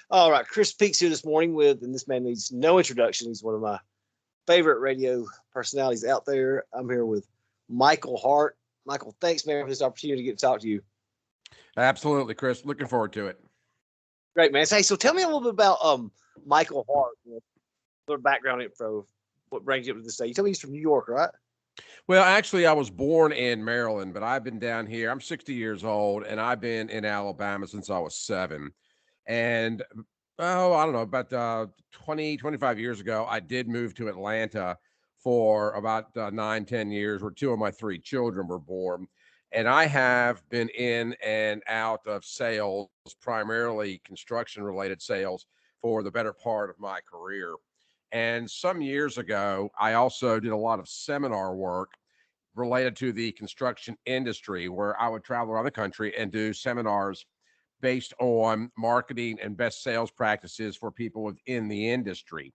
All right, Chris Peaks here this morning and this man needs no introduction. He's one of my favorite radio personalities out there. I'm here with Michael Hart. Michael, thanks, man, for this opportunity to get to talk to you. Absolutely, Chris. Looking forward to it. Great, man. Hey, so tell me a little bit about Michael Hart, a little background info, what brings you up to the state. You told me he's from New York, right? Well, actually, I was born in Maryland, but I've been down here. I'm 60 years old, and I've been in Alabama since I was 7. And, I don't know, about 20, 25 years ago, I did move to Atlanta for about 9, 10 years, where 2 of my 3 children were born. And I have been in and out of sales, primarily construction-related sales, for the better part of my career. And some years ago, I also did a lot of seminar work related to the construction industry, where I would travel around the country and do seminars based on marketing and best sales practices for people within the industry.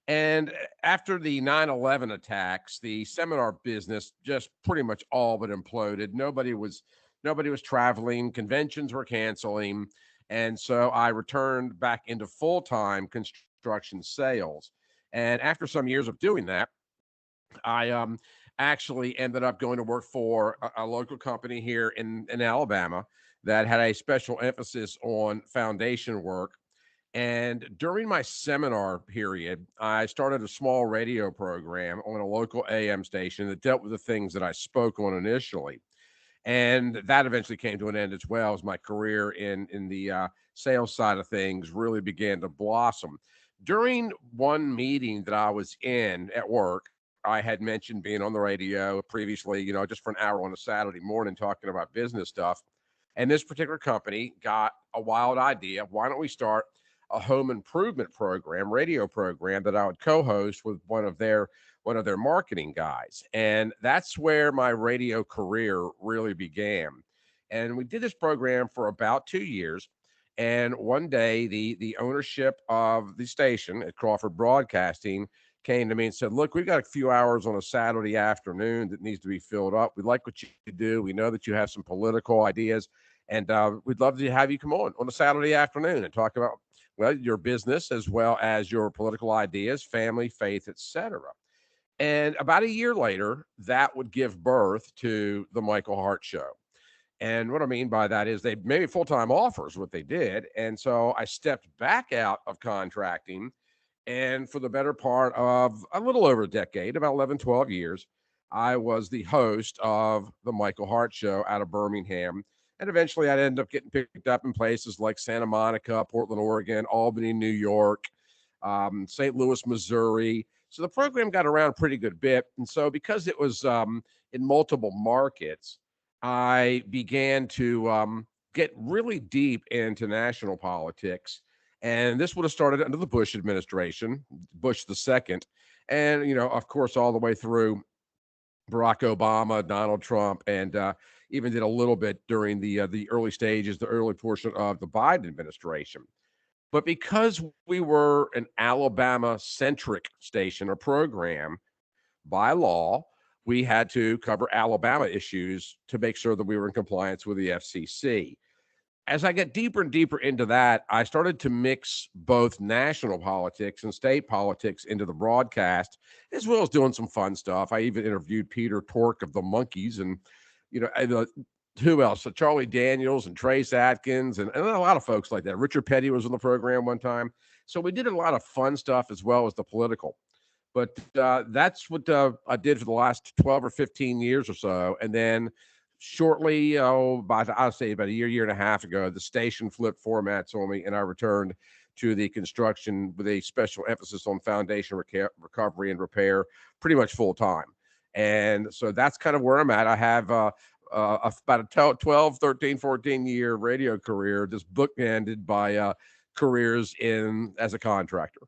And after the 9/11 attacks, the seminar business just pretty much all but imploded. Nobody was traveling, conventions were canceling, and so I returned back into full-time construction sales. And after some years of doing that, I actually ended up going to work for a local company here in Alabama that had a special emphasis on foundation work. And during my seminar period, I started a small radio program on a local AM station that dealt with the things that I spoke on initially. And that eventually came to an end as well, as my career in the sales side of things really began to blossom. During one meeting that I was in at work, I had mentioned being on the radio previously, just for an hour on a Saturday morning talking about business stuff. And this particular company got a wild idea. Why don't we start a home improvement program, radio program, that I would co-host with one of their marketing guys. And that's where my radio career really began. And we did this program for about 2 years. And one day, the ownership of the station at Crawford Broadcasting came to me and said, "Look, we've got a few hours on a Saturday afternoon that needs to be filled up. We like what you do. We know that you have some political ideas, and we'd love to have you come on a Saturday afternoon and talk about, well, your business as well as your political ideas, family, faith, etc." And about a year later, that would give birth to the Michael Hart Show. And what I mean by that is they made me full-time offers, what they did. And so I stepped back out of contracting. And for the better part of a little over a decade, about 11, 12 years, I was the host of the Michael Hart Show out of Birmingham. And eventually I'd end up getting picked up in places like Santa Monica, Portland, Oregon, Albany, New York, St. Louis, Missouri. So the program got around a pretty good bit. And so because it was in multiple markets, I began to get really deep into national politics. And this would have started under the Bush administration, Bush the second. And, of course, all the way through Barack Obama, Donald Trump, and even did a little bit during the early stages, the early portion of the Biden administration. But because we were an Alabama-centric station or program, by law, we had to cover Alabama issues to make sure that we were in compliance with the FCC. As I get deeper and deeper into that, I started to mix both national politics and state politics into the broadcast, as well as doing some fun stuff. I even interviewed Peter Tork of the Monkees, and who else? So Charlie Daniels and Trace Atkins, and a lot of folks like that. Richard Petty was on the program one time. So we did a lot of fun stuff as well as the political. But that's what I did for the last 12 or 15 years or so. And then shortly, I'll say about a year and a half ago, the station flipped formats on me, and I returned to the construction with a special emphasis on foundation recovery and repair, pretty much full time. And so that's kind of where I'm at. I have about a 12, 13, 14-year radio career, just bookended by careers as a contractor.